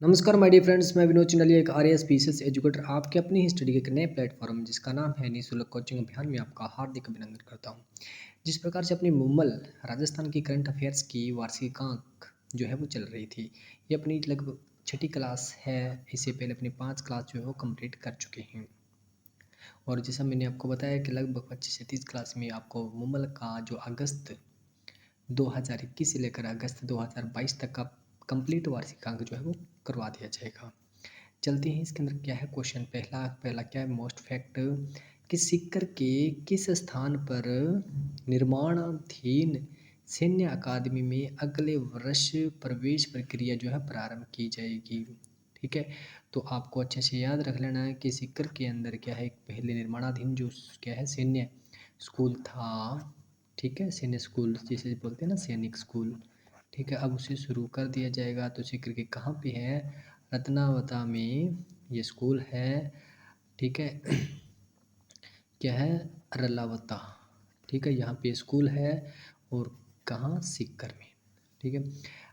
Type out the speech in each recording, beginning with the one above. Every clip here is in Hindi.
नमस्कार माय डियर फ्रेंड्स, मैं विनोद चंडलिया, एक R S P C S educator आपके अपनी ही स्टडी के एक नए प्लेटफॉर्म जिसका नाम है निःशुल्क कोचिंग अभियान में आपका हार्दिक अभिनंदन करता हूं। जिस प्रकार से अपनी मुम्बल राजस्थान की करंट अफेयर्स की वार्षिकांक जो है वो चल रही थी। ये अपनी लगभग छठी क्लास है। इससे पहले अपनी 5 क्लास जो है वो कंप्लीट कर चुके हैं। और जैसा मैंने आपको बताया कि लगभग 25 से 30 क्लास में आपको मुम्बल का जो अगस्त 2021 से लेकर अगस्त 2022 तक का कंप्लीट वार्षिकांक जो है वो करवा दिया जाएगा। चलते हैं इसके अंदर क्या है क्वेश्चन। पहला पहला क्या है मोस्ट फैक्ट कि सीकर के किस स्थान पर निर्माणाधीन सैन्य अकादमी में अगले वर्ष प्रवेश प्रक्रिया जो है प्रारंभ की जाएगी। ठीक है, तो आपको अच्छे से याद रख लेना है कि सीकर के अंदर क्या है, पहले निर्माणाधीन जो क्या है सैन्य स्कूल था। ठीक है, सैन्य स्कूल जिसे बोलते हैं ना, सैनिक स्कूल। ठीक है, अब उसे शुरू कर दिया जाएगा। तो सीकर के कहाँ पे है? रत्नावता में ये स्कूल है। ठीक है क्या है? रलावता। ठीक है, यहाँ पे स्कूल है और कहाँ? सीकर में। ठीक है,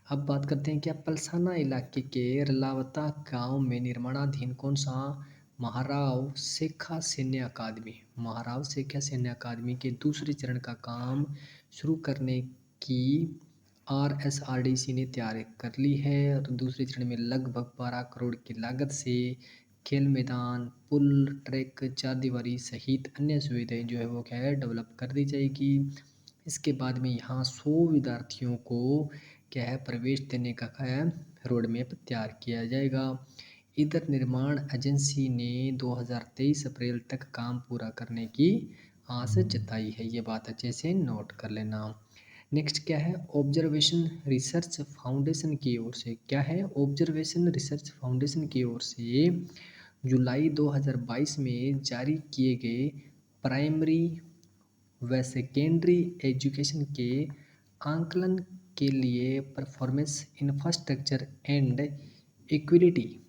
अब बात करते हैं क्या पलसाना इलाके के रलावता गांव में निर्माणाधीन कौन सा महाराव सेखा सैन्य अकादमी, महाराव सेखा सैन्य अकादमी के दूसरे चरण का काम शुरू करने की RSRDC ने तैयारी कर ली है। और दूसरे चरण में लगभग 12 करोड़ की लागत से खेल मैदान, पुल, ट्रैक, चारदीवारी सहित अन्य सुविधाएं जो है वो क्या है डेवलप कर दी जाएगी। इसके बाद में यहाँ 100 विद्यार्थियों को क्या है प्रवेश देने का क्या है रोड मैप तैयार किया जाएगा। इधर निर्माण एजेंसी ने 2023 अप्रैल तक काम पूरा करने की आस जताई है। ये बात अच्छे से नोट कर लेना। नेक्स्ट क्या है ऑब्जर्वेशन रिसर्च फाउंडेशन की ओर से, क्या है ऑब्जर्वेशन रिसर्च फाउंडेशन की ओर से जुलाई 2022 में जारी किए गए प्राइमरी व सेकेंडरी एजुकेशन के आंकलन के लिए परफॉर्मेंस इंफ्रास्ट्रक्चर एंड इक्विलिटी,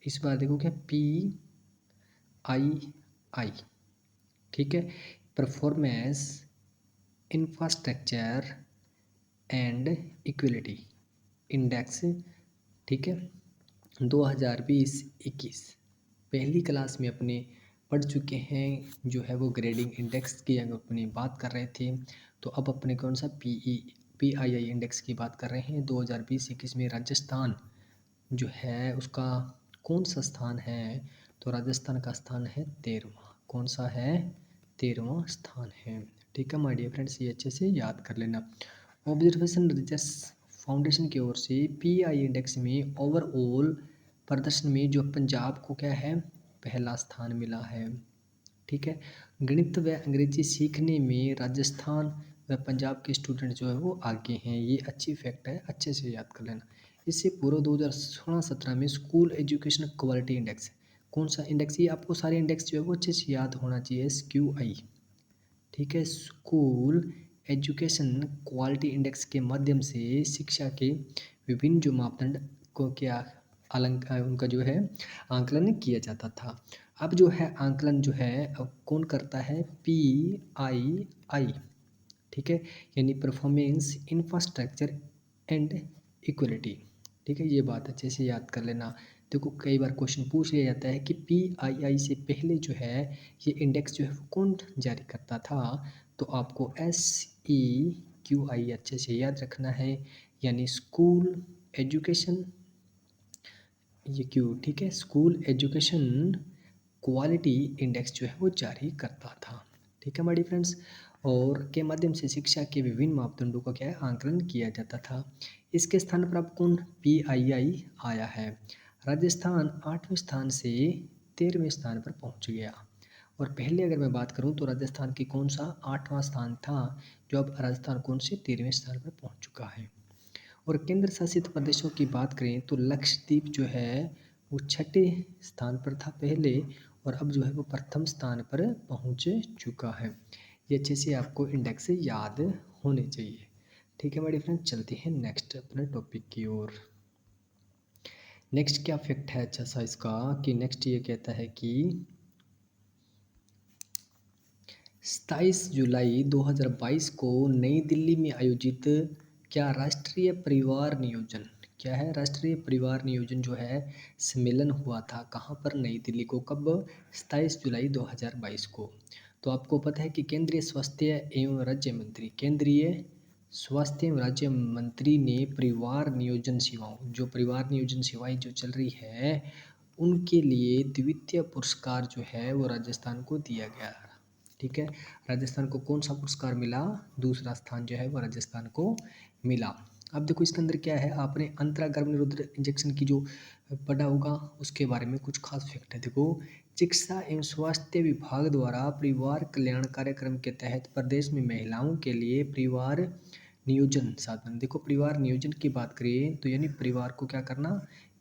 इस बार देखो क्या PII। ठीक है, performance infrastructure and equality index. ठीक है, 2020-21 पहली क्लास में अपने पढ़ चुके हैं। जो है वो ग्रेडिंग इंडेक्स की अगर अपनी बात कर रहे थे, तो अब अपने कौन सा PII इंडेक्स की बात कर रहे हैं। 2020-21 में राजस्थान जो है उसका कौन सा स्थान है? तो राजस्थान का स्थान है 13वां। कौन सा है? 13वां स्थान है। ठीक है माय डियर फ्रेंड्स, ये अच्छे से याद कर लेना। ऑब्जर्वेशन रिसर्च फाउंडेशन की ओर से PI इंडेक्स में ओवरऑल प्रदर्शन में जो पंजाब को क्या है पहला स्थान मिला है। ठीक है, गणित व अंग्रेजी सीखने में राजस्थान व पंजाब के स्टूडेंट जो है वो आगे हैं। ये अच्छी फैक्ट है, अच्छे से याद कर लेना। इससे पूर्व 2016-17 में स्कूल एजुकेशन क्वालिटी इंडेक्स, कौन सा इंडेक्स? ये आपको सारे इंडेक्स जो है वो अच्छे से याद होना चाहिए। SQI। ठीक है, स्कूल एजुकेशन क्वालिटी इंडेक्स के माध्यम से शिक्षा के विभिन्न जो मापदंड को क्या उनका जो है आंकलन किया जाता था। अब जो है आंकलन जो है अब कौन करता है? PII। ठीक है, यानी परफॉर्मेंस इंफ्रास्ट्रक्चर एंड इक्वलिटी। ठीक है, ये बात अच्छे से याद कर लेना। देखो कई बार क्वेश्चन पूछ लिया जाता है कि PII से पहले जो है ये इंडेक्स जो है वो कौन जारी करता था? तो आपको SEQI अच्छे से याद रखना है, यानी स्कूल एजुकेशन, ये क्यों? ठीक है, स्कूल एजुकेशन क्वालिटी इंडेक्स जो है वो जारी करता था। ठीक है हमारी फ्रेंड्स, और के माध्यम से शिक्षा के विभिन्न मापदंडों का क्या है आंकलन किया जाता था। इसके स्थान पर अब कौन PII आया है? राजस्थान 8वें स्थान से 13वें स्थान पर पहुंच गया। और पहले अगर मैं बात करूं तो राजस्थान की कौन सा 8वां स्थान था, जो अब राजस्थान कौन से 13वें स्थान पर पहुंच चुका है। और केंद्र शासित प्रदेशों की बात करें तो लक्षद्वीप जो है वो 6ठे स्थान पर था पहले, और अब जो है वो प्रथम स्थान पर पहुंच चुका है। ये अच्छे से आपको इंडेक्स से याद होने चाहिए। ठीक है मेरे फ्रेंड, चलते हैं नेक्स्ट अपने टॉपिक की ओर। नेक्स्ट क्या फैक्ट है अच्छा सा इसका कि नेक्स्ट ये कहता है कि 27 जुलाई 2022 को नई दिल्ली में आयोजित क्या राष्ट्रीय परिवार नियोजन, क्या है, राष्ट्रीय परिवार नियोजन जो है सम्मेलन हुआ था कहाँ पर, नई दिल्ली को, कब, 27 जुलाई 2022 को। तो आपको पता है कि केंद्रीय स्वास्थ्य एवं राज्य मंत्री ने परिवार नियोजन सेवाओं, जो परिवार नियोजन सेवाएं जो चल रही है उनके लिए द्वितीय पुरस्कार जो है वो राजस्थान को दिया गया। ठीक है, राजस्थान को कौन सा पुरस्कार मिला, दूसरा स्थान जो है वो राजस्थान को मिला। अब देखो इसके अंदर क्या है, आपने अंतरा गर्भ निरोधक इंजेक्शन की जो पढ़ा होगा उसके बारे में कुछ खास फैक्ट है। देखो, चिकित्सा एवं स्वास्थ्य विभाग द्वारा परिवार कल्याण कार्यक्रम के तहत प्रदेश में महिलाओं के लिए परिवार नियोजन साधन, देखो परिवार नियोजन की बात करें तो यानी परिवार को क्या करना,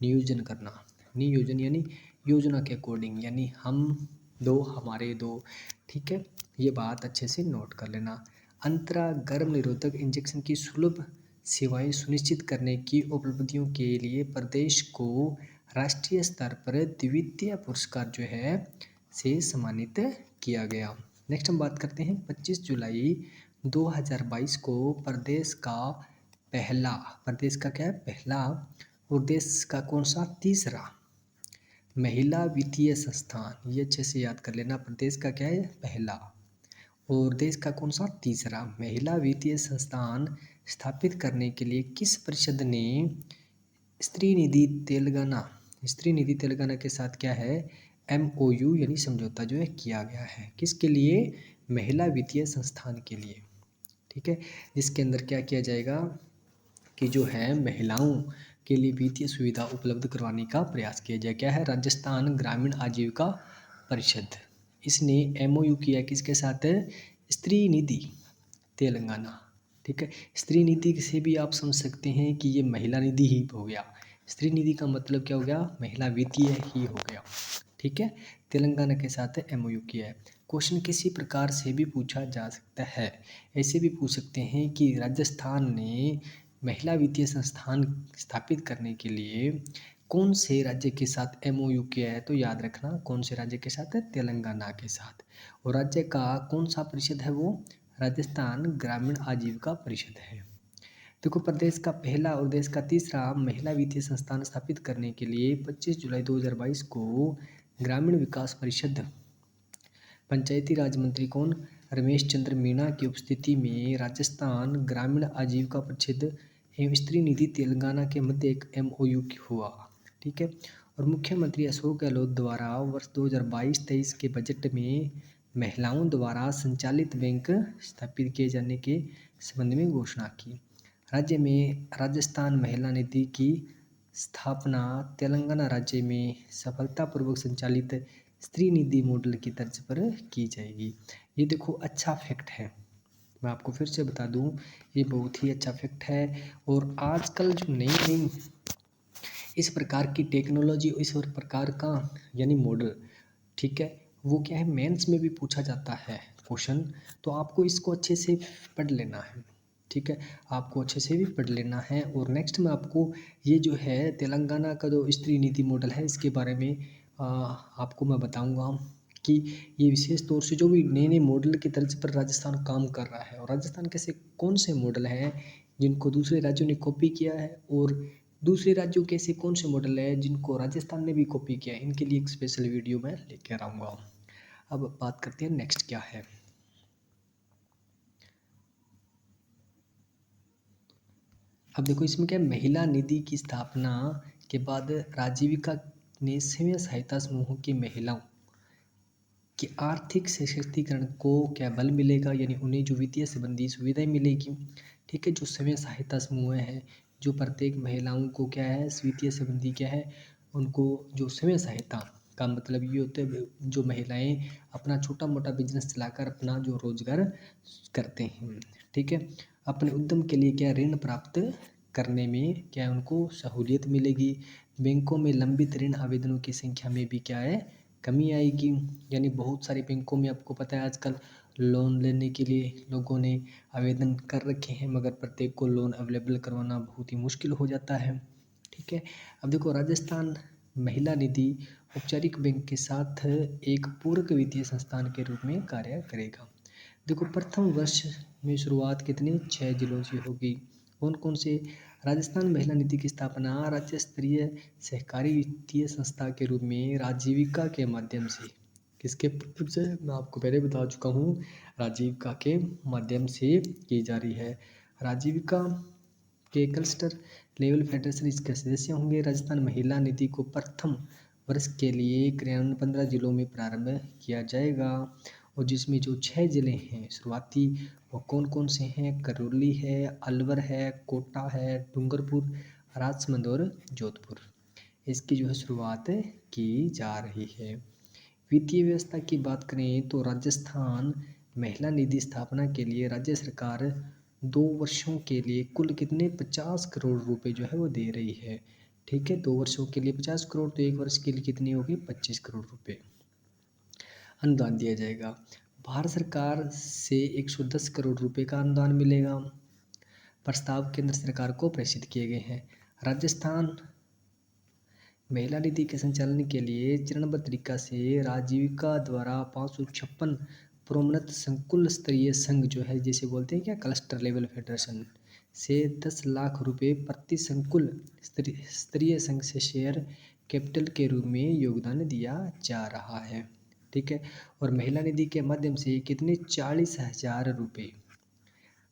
नियोजन करना। नियोजन यानी योजना के अकॉर्डिंग, यानी हम दो हमारे दो। ठीक है, ये बात अच्छे से नोट कर लेना। अंतरा गर्भ निरोधक इंजेक्शन की सुलभ सेवाएं सुनिश्चित करने की उपलब्धियों के लिए प्रदेश को राष्ट्रीय स्तर पर द्वितीय पुरस्कार जो है से सम्मानित किया गया। नेक्स्ट हम बात करते हैं 25 जुलाई 2022 को प्रदेश का क्या है, पहला, और देश का कौन सा, तीसरा महिला वित्तीय संस्थान, ये अच्छे से याद कर लेना। प्रदेश का क्या है, पहला, और देश का कौन सा, तीसरा महिला वित्तीय संस्थान स्थापित करने के लिए किस परिषद ने स्त्री निधि तेलंगाना के साथ क्या है, MOU यानी समझौता जो है किया गया है, किसके लिए, महिला वित्तीय संस्थान के लिए। ठीक है, जिसके अंदर क्या किया जाएगा कि जो है महिलाओं के लिए वित्तीय सुविधा उपलब्ध करवाने का प्रयास किया जाए। क्या है, राजस्थान ग्रामीण आजीविका परिषद, इसने MOU किया किसके साथ, स्त्री निधि तेलंगाना। ठीक है, स्त्री निधि से भी आप समझ सकते हैं कि ये महिला निधि ही हो गया। स्त्री निधि का मतलब क्या हो गया, महिला वित्तीय ही हो गया। ठीक है, तेलंगाना के साथ MOU किया है। क्वेश्चन किसी प्रकार से भी पूछा जा सकता है, ऐसे भी पूछ सकते हैं कि राजस्थान ने महिला वित्तीय संस्थान स्थापित करने के लिए कौन से राज्य के साथ MOU किया है, तो याद रखना कौन से राज्य के साथ है, तेलंगाना के साथ। और राज्य का कौन सा परिषद है वो, राजस्थान ग्रामीण आजीविका परिषद है। देखो, प्रदेश का पहला और देश का तीसरा महिला वित्तीय संस्थान स्थापित करने के लिए 25 जुलाई 2022 को ग्रामीण विकास परिषद, पंचायती राज मंत्री कौन, रमेश चंद्र मीणा की उपस्थिति में राजस्थान ग्रामीण आजीविका परिषद एवं स्त्री निधि तेलंगाना के मध्य एक MOU हुआ। ठीक है, और मुख्यमंत्री अशोक गहलोत द्वारा वर्ष 2022-23 के बजट में महिलाओं द्वारा संचालित बैंक स्थापित किए जाने के संबंध में घोषणा की। राज्य में राजस्थान महिला निधि की स्थापना तेलंगाना राज्य में सफलतापूर्वक संचालित स्त्री निधि मॉडल की तर्ज पर की जाएगी। ये देखो अच्छा फैक्ट है, मैं आपको फिर से बता दूं, ये बहुत ही अच्छा फैक्ट है। और आजकल जो नई नई इस प्रकार की टेक्नोलॉजी, इस प्रकार का यानी मॉडल, ठीक है, वो क्या है, मेंस में भी पूछा जाता है क्वेश्चन, तो आपको इसको अच्छे से पढ़ लेना है। ठीक है, आपको अच्छे से भी पढ़ लेना है। और नेक्स्ट में आपको ये जो है तेलंगाना का जो स्त्री नीति मॉडल है इसके बारे में आपको मैं बताऊंगा कि ये विशेष तौर से जो भी नए नए मॉडल की तर्ज पर राजस्थान काम कर रहा है, और राजस्थान कैसे कौन से मॉडल हैं जिनको दूसरे राज्यों ने कॉपी किया है, और दूसरे राज्यों के ऐसे कौन से मॉडल है जिनको राजस्थान ने भी कॉपी किया है, इनके लिए एक स्पेशल वीडियो मैं लेकर आऊँगा। अब बात करते हैं नेक्स्ट क्या है। अब देखो इसमें क्या है, महिला निधि की स्थापना के बाद राजीविका ने स्वयं सहायता समूहों की महिलाओं कि आर्थिक सशक्तिकरण को क्या बल मिलेगा, यानी उन्हें जो वित्तीय संबंधी सुविधाएं मिलेगी। ठीक है, जो स्वयं सहायता समूह हैं, जो प्रत्येक महिलाओं को क्या है, वित्तीय संबंधी क्या है, उनको जो स्वयं सहायता का मतलब ये होता है जो महिलाएं अपना छोटा मोटा बिजनेस चलाकर अपना जो रोजगार करते हैं। ठीक है, अपने उद्यम के लिए क्या ऋण प्राप्त करने में क्या उनको सहूलियत मिलेगी। बैंकों में लंबित ऋण आवेदनों की संख्या में भी क्या है, कमी आएगी। यानी बहुत सारे बैंकों में आपको पता है आजकल लोन लेने के लिए लोगों ने आवेदन कर रखे हैं, मगर प्रत्येक को लोन अवेलेबल करवाना बहुत ही मुश्किल हो जाता है। ठीक है, अब देखो राजस्थान महिला निधि औपचारिक बैंक के साथ एक पूरक वित्तीय संस्थान के रूप में कार्य करेगा। देखो प्रथम वर्ष में शुरुआत कितने 6 जिलों से होगी, कौन कौन से, राजस्थान महिला नीति की स्थापना राज्य स्तरीय सहकारी वित्तीय संस्था के रूप में राजीविका के माध्यम से, किसके माध्यम से, मैं आपको पहले बता चुका हूँ, राजीविका के माध्यम से की जा रही है। राजीविका के क्लस्टर लेवल फेडरेशन इसके सदस्य होंगे। राजस्थान महिला नीति को प्रथम वर्ष के लिए क्रियान्वयन 15 जिलों में प्रारंभ किया जाएगा, और जिसमें जो 6 जिले हैं शुरुआती, वो कौन कौन से हैं? करौली है, अलवर है, कोटा है, डूंगरपुर, राजसमंद और जोधपुर। इसकी जो है शुरुआत की जा रही है। वित्तीय व्यवस्था की बात करें तो राजस्थान महिला निधि स्थापना के लिए राज्य सरकार 2 वर्षों के लिए कुल कितने 50 करोड़ रुपए जो है वो दे रही है। ठीक है, 2 वर्षों के लिए 50 करोड़, तो 1 वर्ष के लिए कितनी होगी? 25 करोड़ रुपए अनुदान दिया जाएगा। भारत सरकार से 110 करोड़ रुपए का अनुदान मिलेगा। प्रस्ताव केंद्र सरकार को प्रेषित किए गए हैं। राजस्थान महिला निधि के संचालन के लिए चरणबद्ध तरीका से राजीविका द्वारा 556 प्रोन्नत संकुल स्तरीय संघ जो है, जैसे बोलते हैं क्या, क्लस्टर लेवल फेडरेशन से 10 लाख रुपए प्रति संकुल स्तरीय संघ से शेयर कैपिटल के रूप में योगदान दिया जा रहा है। ठीक है, और महिला निधि के माध्यम से कितने 40,000 रुपये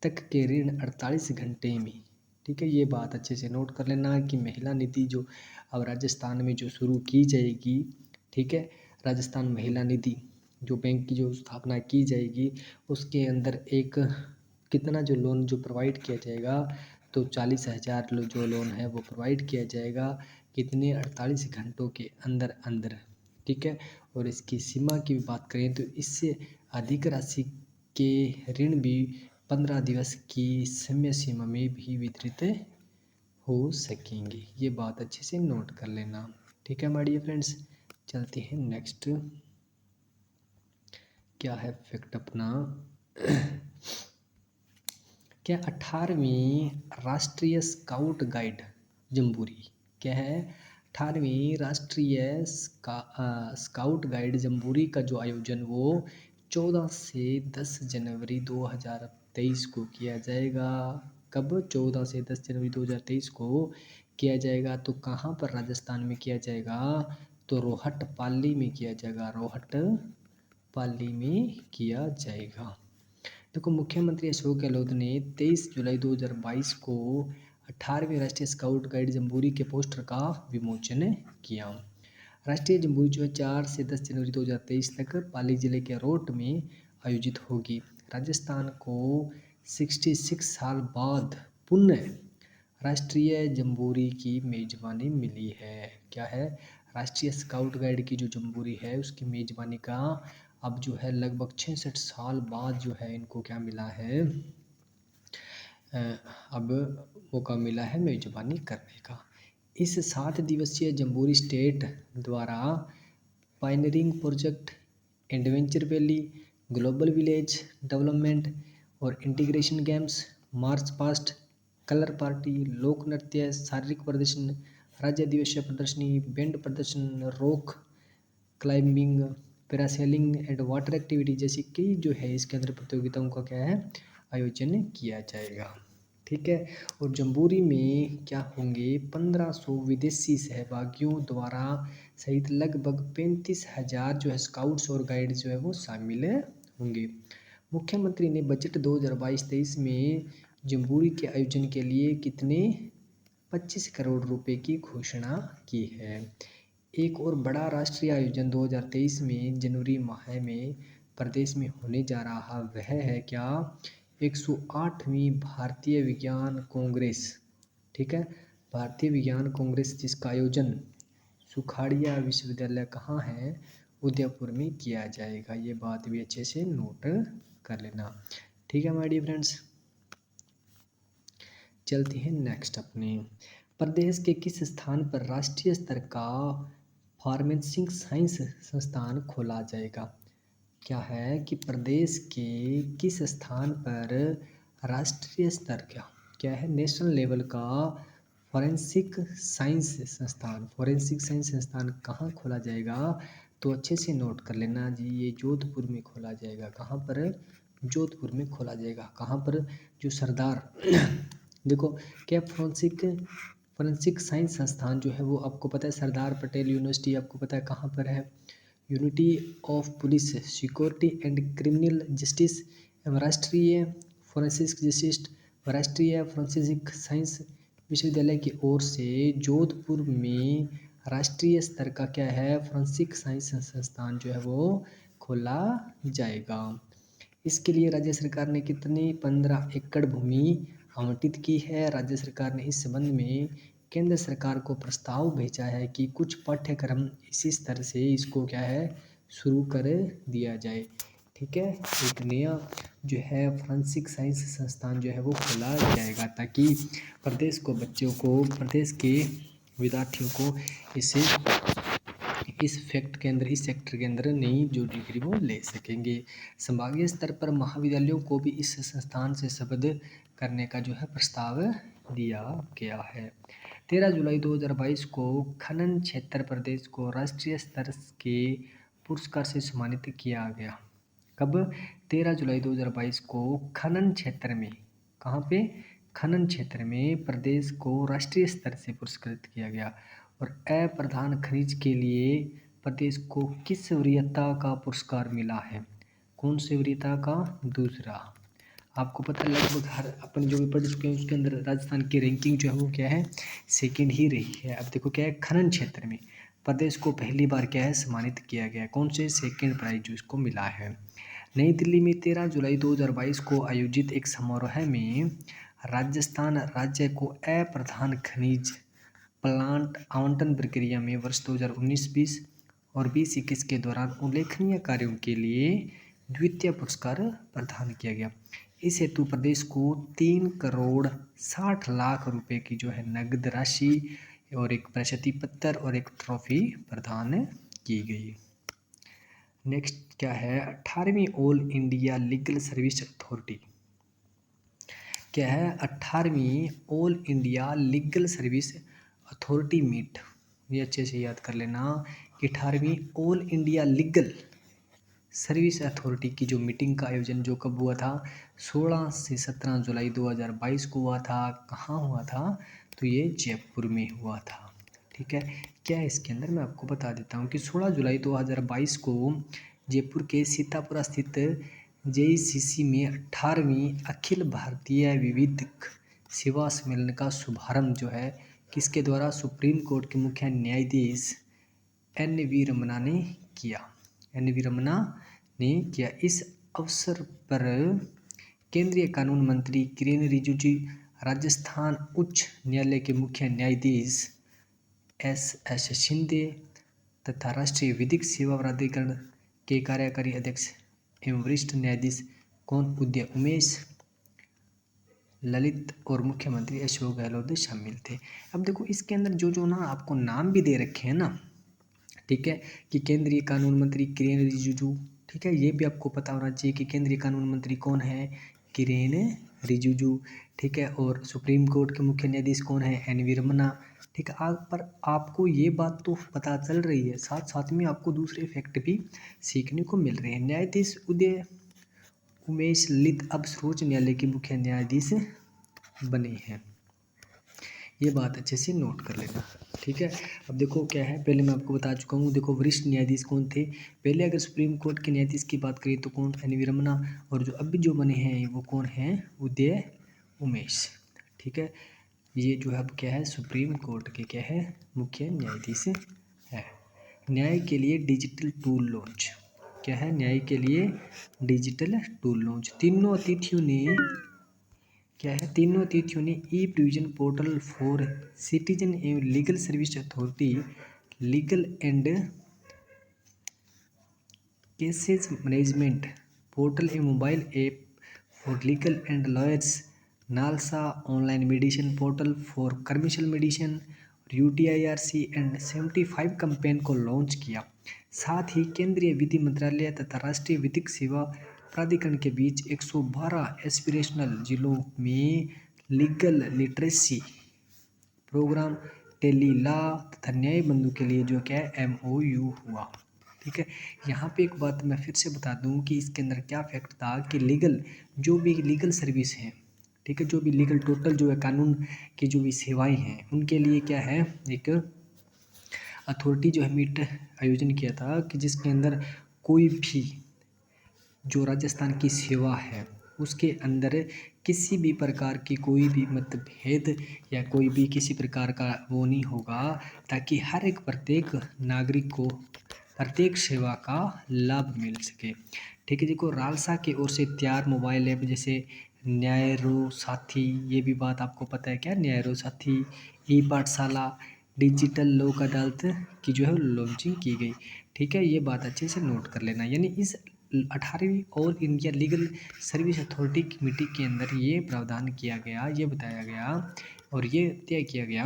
तक के ऋण 48 घंटे में। ठीक है, ये बात अच्छे से नोट कर लेना कि महिला निधि जो अब राजस्थान में जो शुरू की जाएगी, ठीक है, राजस्थान महिला निधि जो बैंक की जो स्थापना की जाएगी, उसके अंदर एक कितना जो लोन जो प्रोवाइड किया जाएगा, तो 40,000 जो लोन है वो प्रोवाइड किया जाएगा, कितने 48 घंटों के अंदर अंदर। ठीक है, और इसकी सीमा की बात करें तो इससे अधिक राशि के ऋण भी 15 दिवस की समय सीमा में भी वितरित हो सकेंगे। ये बात अच्छे से नोट कर लेना। ठीक है माय डियर फ्रेंड्स, चलते हैं नेक्स्ट। क्या है फैक्ट अपना? क्या 18वीं राष्ट्रीय स्काउट गाइड जम्बूरी, क्या है 18वीं राष्ट्रीय स्काउट गाइड जम्बूरी का जो आयोजन वो 14 से 10 जनवरी 2023 को किया जाएगा। कब? 14 से 10 जनवरी 2023 को किया जाएगा। तो कहाँ पर राजस्थान में किया जाएगा? तो रोहट पाली में किया जाएगा, रोहट पाली में किया जाएगा। देखो, मुख्यमंत्री अशोक गहलोत ने 23 जुलाई 2022 को 18वीं राष्ट्रीय स्काउट गाइड जम्बूरी के पोस्टर का विमोचन किया। राष्ट्रीय जम्बूरी जो है 4 से 10 जनवरी 2023 तक पाली जिले के रोहट में आयोजित होगी। राजस्थान को 66 साल बाद पुनः राष्ट्रीय जम्बूरी की मेजबानी मिली है। क्या है? राष्ट्रीय स्काउट गाइड की जो जम्बूरी है उसकी मेजबानी का अब जो है लगभग 66 साल बाद जो है इनको क्या मिला है, अब मौका मिला है मेजबानी करने का। इस 7 दिवसीय जम्बूरी स्टेट द्वारा pioneering project, adventure valley, global village development और integration games, march past, colour party, लोक नृत्य, शारीरिक प्रदर्शन, राज्य दिवसीय प्रदर्शनी, बैंड प्रदर्शन, rock climbing, parasailing and water activity जैसी कई जो है इसके अंदर प्रतियोगिताओं का क्या है आयोजन किया जाएगा। ठीक है, और जम्बूरी में क्या होंगे 1500 विदेशी सहभागियों द्वारा सहित लगभग 35,000 जो है स्काउट्स और गाइड जो है वो शामिल होंगे। मुख्यमंत्री ने बजट 2022-23 में जम्बूरी के आयोजन के लिए कितने 25 करोड़ रुपए की घोषणा की है। एक और बड़ा राष्ट्रीय आयोजन 2023 में जनवरी माह में प्रदेश में होने जा रहा वह है क्या 108वीं भारतीय विज्ञान कांग्रेस। ठीक है, भारतीय विज्ञान कांग्रेस जिसका आयोजन सुखाड़िया विश्वविद्यालय कहाँ है, उदयपुर में किया जाएगा। ये बात भी अच्छे से नोट कर लेना। ठीक है माय डियर फ्रेंड्स, चलते हैं नेक्स्ट अपने। प्रदेश के किस स्थान पर राष्ट्रीय स्तर का फार्मेसिंग साइंस संस्थान खोला जाएगा? क्या है कि प्रदेश के किस स्थान पर राष्ट्रीय स्तर का क्या है नेशनल लेवल का फॉरेंसिक साइंस संस्थान कहाँ खोला जाएगा? तो अच्छे से नोट कर लेना जी, ये जोधपुर में खोला जाएगा। कहाँ पर? जोधपुर में खोला जाएगा। कहाँ पर? जो सरदार देखो क्या फोरेंसिक साइंस संस्थान जो है वो आपको पता है सरदार पटेल यूनिवर्सिटी आपको पता है कहाँ पर है। Unity of police security and criminal justice एवं राष्ट्रीय फोरेंसिक जस्टिस राष्ट्रीय फोरेंसिक साइंस विश्वविद्यालय की ओर से जोधपुर में राष्ट्रीय स्तर का क्या है फोरेंसिक साइंस संस्थान जो है वो खोला जाएगा। इसके लिए राज्य सरकार ने कितनी 15 एकड़ भूमि आवंटित की है। राज्य सरकार ने इस संबंध में केंद्र सरकार को प्रस्ताव भेजा है कि कुछ पाठ्यक्रम इसी स्तर से इसको क्या है शुरू कर दिया जाए। ठीक है, एक नया जो है फोरेंसिक साइंस संस्थान जो है वो खोला जाएगा ताकि प्रदेश को बच्चों को प्रदेश के विद्यार्थियों को इसे इस सेक्टर के अंदर नई जो डिग्री वो ले सकेंगे। संभागीय स्तर पर महाविद्यालयों को भी इस संस्थान से संबद्ध करने का जो है प्रस्ताव दिया गया है। 13 जुलाई 2022 को खनन क्षेत्र प्रदेश को राष्ट्रीय स्तर के पुरस्कार से सम्मानित किया गया। कब? 13 जुलाई 2022 को खनन क्षेत्र में, कहाँ पे? खनन क्षेत्र में प्रदेश को राष्ट्रीय स्तर से पुरस्कृत किया गया। और अप्रधान खनिज के लिए प्रदेश को किस वरीयता का पुरस्कार मिला है? कौन सी वरीयता का? दूसरा। आपको पता है लगभग हर अपन जो भी पढ़ चुके हैं उसके अंदर राजस्थान की रैंकिंग जो है वो क्या है सेकंड ही रही है। अब देखो क्या है खनन क्षेत्र में प्रदेश को पहली बार क्या है सम्मानित किया गया। कौन से? सेकंड प्राइज जो इसको मिला है। नई दिल्ली में 13 जुलाई 2022 को आयोजित एक समारोह में राजस्थान राज्य को अप्रधान खनिज प्लांट आवंटन प्रक्रिया में वर्ष 2019-20 और 2021 के दौरान उल्लेखनीय कार्यों के लिए द्वितीय पुरस्कार प्रदान किया गया। इस हेतु प्रदेश को 3,60,00,000 रुपए की जो है नगद राशि और एक प्रशस्ति पत्र और एक ट्रॉफी प्रदान की गई। नेक्स्ट क्या है? 18वीं all India legal service authority क्या है? 18वीं all India legal service authority meet, ये अच्छे से याद कर लेना कि 18वीं all India legal service authority की जो मीटिंग का आयोजन जो कब हुआ था? 16 से 17 जुलाई 2022 को हुआ था। कहाँ हुआ था? तो ये जयपुर में हुआ था। ठीक है, क्या है इसके अंदर मैं आपको बता देता हूँ कि 16 जुलाई 2022 को जयपुर के सीतापुरा स्थित JCC में 18वीं अखिल भारतीय विधिक सेवा सम्मेलन का शुभारंभ जो है किसके द्वारा? सुप्रीम कोर्ट के मुख्य न्यायाधीश NV रमना ने किया। NV रमना ने किया। इस अवसर पर केंद्रीय कानून मंत्री किरेन रिजिजू, राजस्थान उच्च न्यायालय के मुख्य न्यायाधीश SS शिंदे तथा राष्ट्रीय विधिक सेवा प्राधिकरण के कार्यकारी अध्यक्ष एवं वरिष्ठ न्यायाधीश उदय उमेश ललित और मुख्यमंत्री अशोक गहलोत शामिल थे। अब देखो इसके अंदर जो ना आपको नाम भी दे रखे हैं ना, ठीक है, कि केंद्रीय कानून मंत्री किरेन रिजिजू, ठीक है, ये भी आपको पता होना चाहिए कि केंद्रीय कानून मंत्री कौन है? किरेन रिजिजू। ठीक है, और सुप्रीम कोर्ट के मुख्य न्यायाधीश कौन है? NV रमना। ठीक है, पर आपको ये बात तो पता चल रही है, साथ साथ में आपको दूसरे फैक्ट भी सीखने को मिल रहे हैं। न्यायाधीश उदय उमेश ललित अब सर्वोच्च न्यायालय के मुख्य न्यायाधीश बने हैं। ये बात अच्छे से नोट कर लेना। ठीक है, अब देखो क्या है, पहले मैं आपको बता चुका हूँ। देखो वरिष्ठ न्यायाधीश कौन थे? पहले अगर सुप्रीम कोर्ट के न्यायाधीश की बात करें तो कौन? NV रमना। और जो अभी जो बने हैं वो कौन हैं? उदय उमेश। ठीक है, ये जो है अब क्या है सुप्रीम कोर्ट के क्या है मुख्य न्यायाधीश है। न्याय के लिए डिजिटल टूल लॉन्च, क्या है? न्याय के लिए डिजिटल टूल लॉन्च। तीनों अतिथियों ने E provision portal for citizen एवं legal service authority legal and cases management portal एवं mobile app for legal and lawyers, NALSA online medicine portal for commercial medicine और UTIRC एंड 75 कैंपेन को लॉन्च किया। साथ ही केंद्रीय विधि मंत्रालय तथा राष्ट्रीय विधिक सेवा प्राधिकरण के बीच 112 एस्पिरेशनल जिलों में legal literacy programme tele law तथा न्याय बंधु के लिए जो क्या है MOU हुआ। ठीक है, यहाँ पे एक बात मैं फिर से बता दूँ कि इसके अंदर क्या फैक्ट था कि जो भी लीगल सर्विस है, ठीक है। जो भी लीगल टोटल जो है कानून की जो भी सेवाएं हैं उनके लिए क्या है, एक अथॉरिटी जो है मीट आयोजन किया था कि जिसके अंदर कोई भी जो राजस्थान की सेवा है उसके अंदर किसी भी प्रकार की कोई भी मतभेद या कोई भी किसी प्रकार का वो नहीं होगा, ताकि हर एक प्रत्येक नागरिक को प्रत्येक सेवा का लाभ मिल सके। ठीक है। देखो रालसा की ओर से तैयार मोबाइल ऐप जैसे न्यायरो साथी, ये भी बात आपको पता है क्या, न्यायरो साथी, ई पाठशाला, डिजिटल लोक अदालत की जो है लॉन्चिंग की गई। ठीक है, ये बात अच्छे से नोट कर लेना। यानी इस 18वीं all India legal service authority committee के अंदर ये प्रावधान किया गया, ये बताया गया और ये तय किया गया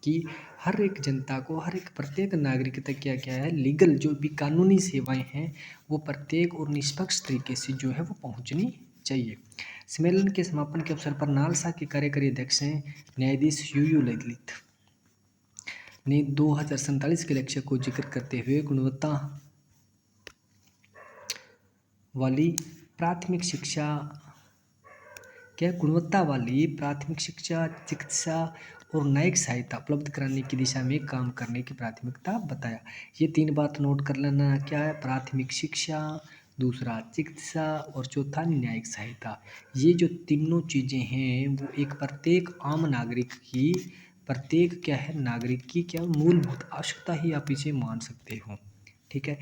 कि हर एक जनता को, हर एक प्रत्येक नागरिक तक क्या क्या है, लीगल जो भी कानूनी सेवाएं हैं वो प्रत्येक और निष्पक्ष तरीके से जो है वो पहुंचनी चाहिए। सम्मेलन के समापन के अवसर पर नालसा के कार्यकारी अध्यक्ष हैं न्यायाधीश यू ललित ने 2047 के लक्ष्य को जिक्र करते हुए गुणवत्ता वाली प्राथमिक शिक्षा, चिकित्सा और न्यायिक सहायता उपलब्ध कराने की दिशा में काम करने की प्राथमिकता बताया। ये 3 बात नोट कर लेना, क्या है, प्राथमिक शिक्षा, दूसरा चिकित्सा और चौथा न्यायिक सहायता। ये जो तीनों चीज़ें हैं वो एक प्रत्येक आम नागरिक की, प्रत्येक क्या है नागरिक की क्या मूलभूत आवश्यकता ही आप इसे मान सकते हो। ठीक है।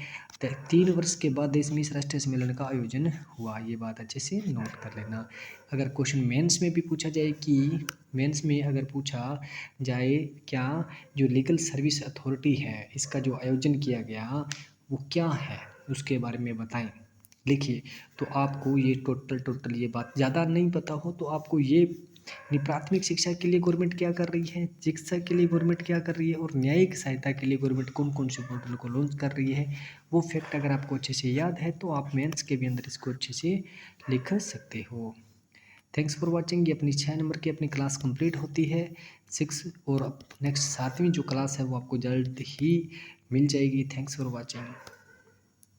3 वर्ष के बाद देश में इस राष्ट्रीय सम्मेलन का आयोजन हुआ, ये बात अच्छे से नोट कर लेना। अगर क्वेश्चन मेंस में भी पूछा जाए कि मेंस में अगर पूछा जाए क्या जो लीगल सर्विस अथॉरिटी है इसका जो आयोजन किया गया वो क्या है, उसके बारे में बताएं, लिखिए। तो आपको ये टोटल ये बात ज़्यादा नहीं पता हो तो आपको ये प्राथमिक शिक्षा के लिए गवर्नमेंट क्या कर रही है, चिकित्सा के लिए गवर्नमेंट क्या कर रही है और न्यायिक सहायता के लिए गवर्नमेंट कौन कौन से पोर्टल को लॉन्च कर रही है, वो फैक्ट अगर आपको अच्छे से याद है तो आप मेंस के भी अंदर इसको अच्छे से लिख सकते हो। Thanks for watching. ये अपनी 6 नंबर की अपनी क्लास कंप्लीट होती है 6 और नेक्स्ट 7वीं जो क्लास है वो आपको जल्द ही मिल जाएगी। Thanks for watching.